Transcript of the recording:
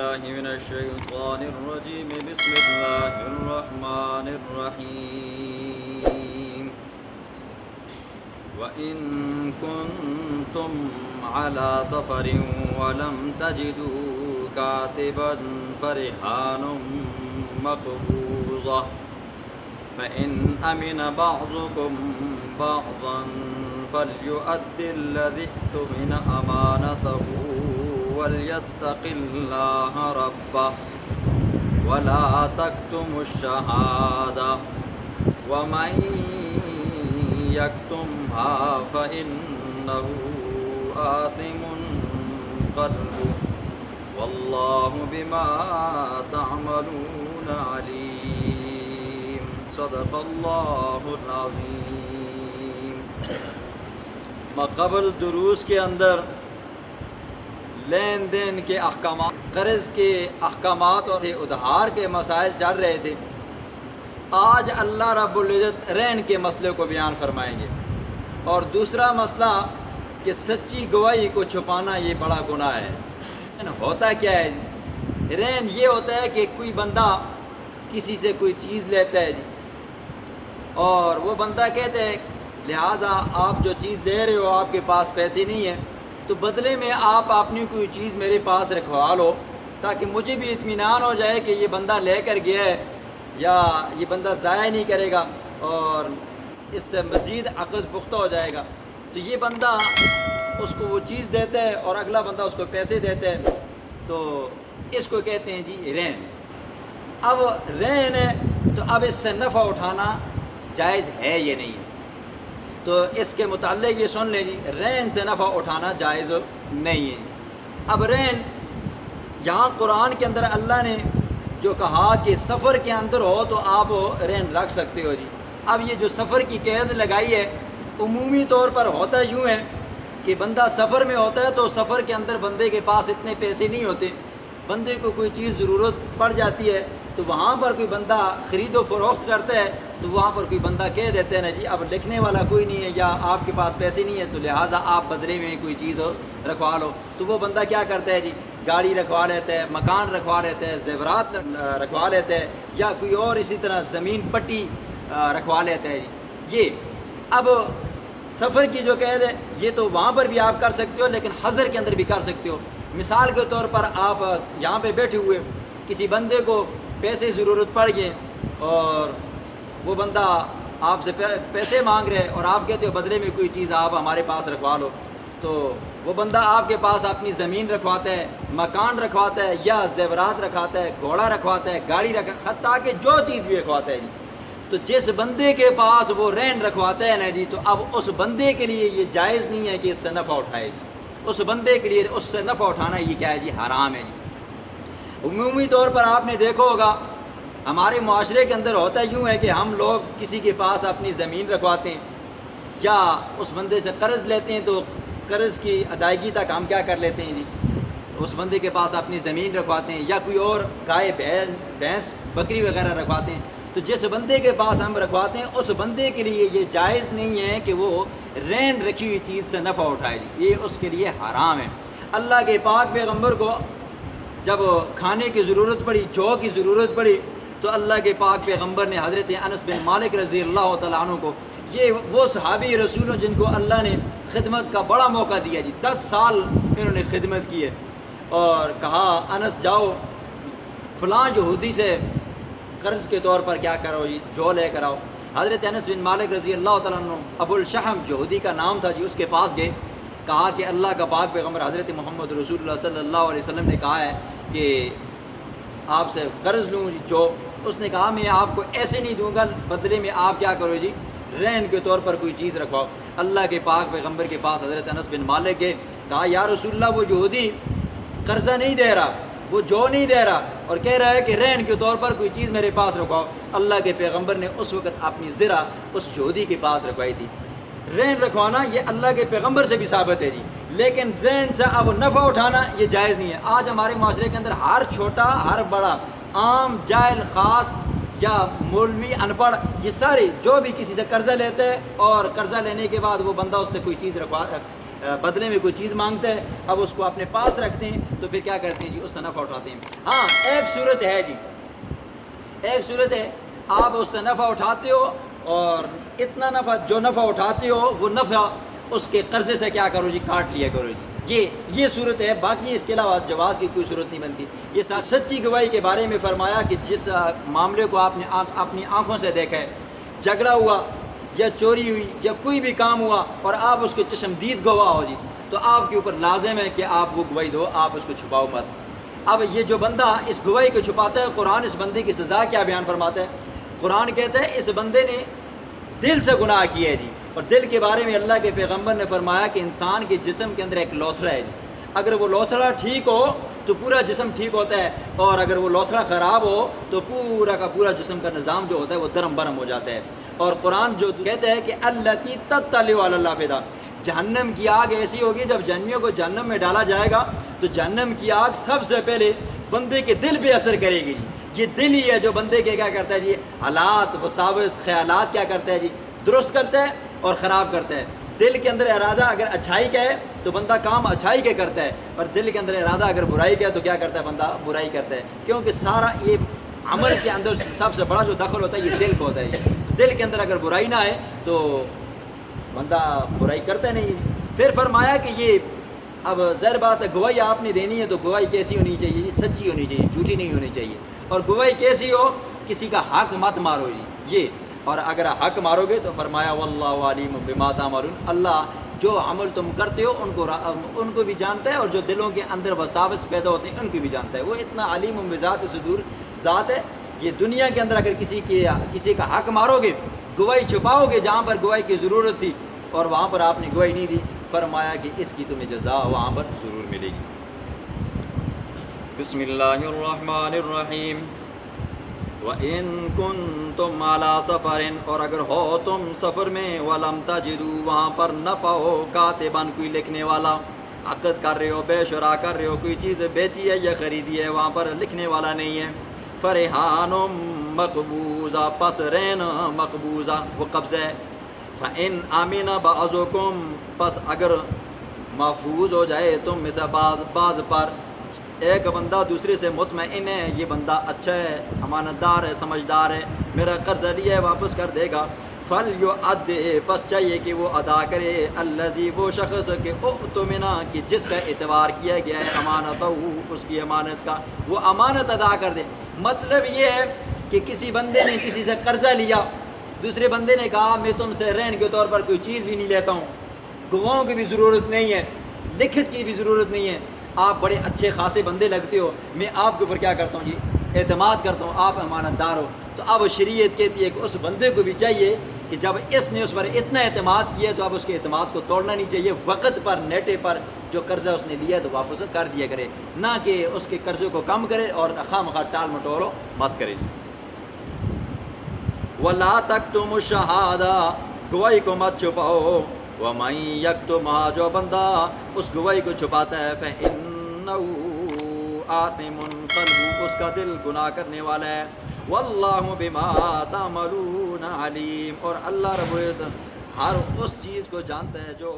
بالله من الشيطان الرجيم بسم الله الرحمن الرحيم وإن كنتم على سفر ولم تجدوا كاتبا فرهان مقبوضة فإن أمن بعضكم بعضا فليؤد الذي اؤتمن أمانته وليتق الله ربه ولا تكتموا الشهادة ومن يكتمها فإنه آثم قلبه والله بما تعملون عليم صدق الله العظيم. مقبل دروس کے اندر لین دین کے احکامات، قرض کے احکامات اور ادھار کے مسائل چل رہے تھے. آج اللہ رب العزت رین کے مسئلے کو بیان فرمائیں گے. اور دوسرا مسئلہ کہ سچی گواہی کو چھپانا یہ بڑا گناہ ہے. ہوتا کیا ہے؟ رین یہ ہوتا ہے کہ کوئی بندہ کسی سے کوئی چیز لیتا ہے جی، اور وہ بندہ کہتے ہے لہٰذا آپ جو چیز لے رہے ہو آپ کے پاس پیسے نہیں ہیں تو بدلے میں آپ اپنی کوئی چیز میرے پاس رکھوا لو تاکہ مجھے بھی اطمینان ہو جائے کہ یہ بندہ لے کر گیا ہے یا یہ بندہ ضائع نہیں کرے گا اور اس سے مزید عقد پختہ ہو جائے گا. تو یہ بندہ اس کو وہ چیز دیتا ہے اور اگلا بندہ اس کو پیسے دیتا ہے، تو اس کو کہتے ہیں جی رین. اب رین ہے تو اب اس سے نفع اٹھانا جائز ہے یا نہیں ہے؟ تو اس کے متعلق یہ سن لیں جی، رین سے نفع اٹھانا جائز نہیں ہے. اب رین یہاں قرآن کے اندر اللہ نے جو کہا کہ سفر کے اندر ہو تو آپ رین رکھ سکتے ہو جی. اب یہ جو سفر کی قید لگائی ہے عمومی طور پر ہوتا یوں ہے کہ بندہ سفر میں ہوتا ہے تو سفر کے اندر بندے کے پاس اتنے پیسے نہیں ہوتے، بندے کو کوئی چیز ضرورت پڑ جاتی ہے تو وہاں پر کوئی بندہ خرید و فروخت کرتا ہے تو وہاں پر کوئی بندہ کہہ دیتے ہیں نا جی اب لکھنے والا کوئی نہیں ہے یا آپ کے پاس پیسے نہیں ہے تو لہٰذا آپ بدلے میں کوئی چیز رکھوا لو. تو وہ بندہ کیا کرتا ہے جی، گاڑی رکھوا لیتا ہے، مکان رکھوا لیتا ہے، زیورات رکھوا لیتا ہے یا کوئی اور اسی طرح زمین پٹی رکھوا لیتا ہے جی. یہ اب سفر کی جو قید ہے یہ تو وہاں پر بھی آپ کر سکتے ہو لیکن حضر کے اندر بھی کر سکتے ہو. مثال کے طور پر آپ یہاں پہ بیٹھے ہوئے کسی بندے کو پیسے ضرورت پڑ گئے اور وہ بندہ آپ سے پیسے مانگ رہے اور آپ کہتے ہو بدلے میں کوئی چیز آپ ہمارے پاس رکھوا لو. تو وہ بندہ آپ کے پاس اپنی زمین رکھواتا ہے، مکان رکھواتا ہے یا زیورات رکھواتا ہے، گھوڑا رکھواتا ہے، گاڑی حتیٰ کہ جو چیز بھی رکھواتا ہے جی. تو جس بندے کے پاس وہ رین رکھواتا ہے نا جی تو اب اس بندے کے لیے یہ جائز نہیں ہے کہ اس سے نفع اٹھائے جی. اس بندے کے لیے اس سے نفع اٹھانا یہ کیا ہے جی، حرام ہے جی. عمومی طور پر آپ نے دیکھا ہوگا ہمارے معاشرے کے اندر ہوتا یوں ہے کہ ہم لوگ کسی کے پاس اپنی زمین رکھواتے ہیں یا اس بندے سے قرض لیتے ہیں تو قرض کی ادائیگی تک ہم کیا کر لیتے ہیں جی، اس بندے کے پاس اپنی زمین رکھواتے ہیں یا کوئی اور گائے بھینس بکری وغیرہ رکھواتے ہیں. تو جس بندے کے پاس ہم رکھواتے ہیں اس بندے کے لیے یہ جائز نہیں ہے کہ وہ رین رکھی ہوئی چیز سے نفع اٹھائے جی، یہ اس کے لیے حرام ہے. اللہ کے پاک پیغمبر کو جب کھانے کی ضرورت پڑی، جو کی ضرورت پڑی تو اللہ کے پاک پیغمبر نے حضرت انس بن مالک رضی اللہ تعالیٰ عنہ کو، یہ وہ صحابی رسول جن کو اللہ نے خدمت کا بڑا موقع دیا جی، 10 سال انہوں نے خدمت کی ہے، اور کہا انس جاؤ فلاں یہودی سے قرض کے طور پر کیا کرو جی، جو لے کر آؤ. حضرت انس بن مالک رضی اللہ تعالیٰ عنہ ابو الشحم یہودی کا نام تھا جی، اس کے پاس گئے، کہا کہ اللہ کا پاک پیغمبر حضرت محمد رسول اللہ صلی اللہ علیہ وسلم نے کہا ہے کہ آپ سے قرض لوں جی جو. اس نے کہا میں آپ کو ایسے نہیں دوں گا، بدلے میں آپ کیا کرو جی، رین کے طور پر کوئی چیز رکھواؤ. اللہ کے پاک پیغمبر کے پاس حضرت انس بن مالک گئے، کہا یا رسول اللہ وہ یہودی قرضہ نہیں دے رہا، وہ جو نہیں دے رہا اور کہہ رہا ہے کہ رین کے طور پر کوئی چیز میرے پاس رکھواؤ. اللہ کے پیغمبر نے اس وقت اپنی زرہ اس یہودی کے پاس رکھوائی تھی. رین رکھوانا یہ اللہ کے پیغمبر سے بھی ثابت ہے جی، لیکن رین سے اب نفع اٹھانا یہ جائز نہیں ہے. آج ہمارے معاشرے کے اندر ہر چھوٹا ہر بڑا، عام جاہل خاص یا مولوی ان پڑھ، یہ سارے جو بھی کسی سے قرضہ لیتے ہیں اور قرضہ لینے کے بعد وہ بندہ اس سے کوئی چیز بدلے میں کوئی چیز مانگتا ہے، اب اس کو اپنے پاس رکھتے ہیں تو پھر کیا کرتے ہیں جی، اس سے نفع اٹھاتے ہیں۔ ہاں ایک صورت ہے جی، ایک صورت ہے آپ اس سے نفع اٹھاتے ہو اور اتنا نفع جو نفع اٹھاتے ہو وہ نفع اس کے قرضے سے کیا کرو جی، کاٹ لیا کرو جی، یہ صورت ہے، باقی اس کے علاوہ جواز کی کوئی صورت نہیں بنتی۔ یہ سچی گواہی کے بارے میں فرمایا کہ جس معاملے کو آپ نے اپنی آنکھوں سے دیکھا ہے، جھگڑا ہوا یا چوری ہوئی یا کوئی بھی کام ہوا اور آپ اس کے چشمدید گواہ ہو جی، تو آپ کے اوپر لازم ہے کہ آپ وہ گواہی دو، آپ اس کو چھپاؤ مت۔ اب یہ جو بندہ اس گواہی کو چھپاتا ہے، قرآن اس بندے کی سزا کیا بیان فرماتا ہے؟ قرآن کہتا ہے اس بندے نے دل سے گناہ کیا ہے جی، اور دل کے بارے میں اللہ کے پیغمبر نے فرمایا کہ انسان کے جسم کے اندر ایک لوتھڑا ہے جی، اگر وہ لوتھڑا ٹھیک ہو تو پورا جسم ٹھیک ہوتا ہے، اور اگر وہ لوتھڑا خراب ہو تو پورا کا پورا جسم کا نظام جو ہوتا ہے وہ درم برم ہو جاتا ہے۔ اور قرآن جو کہتا ہے کہ التی تطلع علی الافئدہ، جہنم کی آگ ایسی ہوگی جب جہنمیوں کو جہنم میں ڈالا جائے گا تو جہنم کی آگ سب سے پہلے بندے کے دل پہ اثر کرے گی جی، یہ دل ہی ہے جو بندے کے کیا کرتا ہے جی، حالات وساوس خیالات کیا کرتا ہے جی، درست کرتا ہے اور خراب کرتا ہے۔ دل کے اندر ارادہ اگر اچھائی کا ہے تو بندہ کام اچھائی کے کرتا ہے، اور دل کے اندر ارادہ اگر برائی کا ہے تو کیا کرتا ہے بندہ، برائی کرتا ہے، کیونکہ سارا یہ عمل کے اندر سب سے بڑا جو دخل ہوتا ہے یہ دل کو ہوتا ہے۔ دل کے اندر اگر برائی نہ آئے تو بندہ برائی کرتا نہیں۔ پھر فرمایا کہ یہ اب ظاہر بات ہے گواہی آپ نے دینی ہے تو گواہی کیسی ہونی چاہیے جی، سچی ہونی چاہیے، جھوٹی نہیں ہونی چاہیے، اور گواہی کیسی ہو، کسی کا حق مت مارو جی، یہ، اور اگر حق مارو گے تو فرمایا واللہ علیم بما تعملون، اللہ جو عمل تم کرتے ہو ان کو بھی جانتا ہے، اور جو دلوں کے اندر وساوس پیدا ہوتے ہیں ان کو بھی جانتا ہے، وہ اتنا علیم بذات صدور ذات ہے۔ یہ دنیا کے اندر اگر کسی کا حق مارو گے، گواہی چھپاؤ گے جہاں پر گواہی کی ضرورت تھی اور وہاں پر آپ نے گواہی نہیں دی، فرمایا کہ اس کی تمہیں جزا وہاں پر ضرور ملے گی۔ بسم اللہ الرحمن الرحیم۔ وَإِن كُنتُمْ عَلَىٰ سَفَرٍ، اور اگر ہو تم سفر میں، وَلَمْ تَجِدُوا، وہاں پر نہ پاؤ، کاتباً کوئی لکھنے والا، عقد کر رہے ہو، بے شرا کر رہے ہو، کوئی چیز بیچی ہے یا خریدی ہے، وہاں پر لکھنے والا نہیں ہے، فَرِحَانٌ مَقْبُوضَةٌ، پس رہن مقبوضہ وہ قبضہ ہے، فَإِنْ آمِنَ بَعْضُكُمْ، پس اگر محفوظ ہو جائے تم میں سے بعض پر، ایک بندہ دوسرے سے مطمئن ہے یہ بندہ اچھا ہے، امانت دار ہے، سمجھدار ہے، میرا قرضہ لیا ہے واپس کر دے گا، فَلْيُؤَدِّ، پس چاہیے کہ وہ ادا کرے، الَّذِي، وہ شخص کہ اؤتمن، کہ جس کا اعتبار کیا گیا ہے، امانتہ، اس کی امانت کا، وہ امانت ادا کر دے۔ مطلب یہ ہے کہ کسی بندے نے کسی سے قرضہ لیا، دوسرے بندے نے کہا میں تم سے رہن کے طور پر کوئی چیز بھی نہیں لیتا ہوں، گواہوں کی بھی ضرورت نہیں ہے، لکھت کی بھی ضرورت نہیں ہے، آپ بڑے اچھے خاصے بندے لگتے ہو، میں آپ کے اوپر کیا کرتا ہوں جی، اعتماد کرتا ہوں، آپ امانت دار ہو، تو اب شریعت کہتی ہے کہ اس بندے کو بھی چاہیے کہ جب اس نے اس پر اتنا اعتماد کیا تو اب اس کے اعتماد کو توڑنا نہیں چاہیے، وقت پر نیٹے پر جو قرضہ اس نے لیا ہے تو واپس کر دیا کرے، نہ کہ اس کے قرضے کو کم کرے اور خواہ مخواہ ٹال مٹولو مت کرے۔ وَلَا تَكْتُمُوا الشَّهَادَةَ، گواہی کو مت چھپاؤ، وَمَن يَكْتُمْهَا، جو بندہ اس گواہی کو چھپاتا ہے، فَإِنَّهُ آثِمٌ قَلْبُهُ، اس کا دل گناہ کرنے والا ہے، وَاللَّهُ بِمَا تَعْمَلُونَ عَلِيمٌ، اور اللہ رب العزت ہر اس چیز کو جانتا ہے جو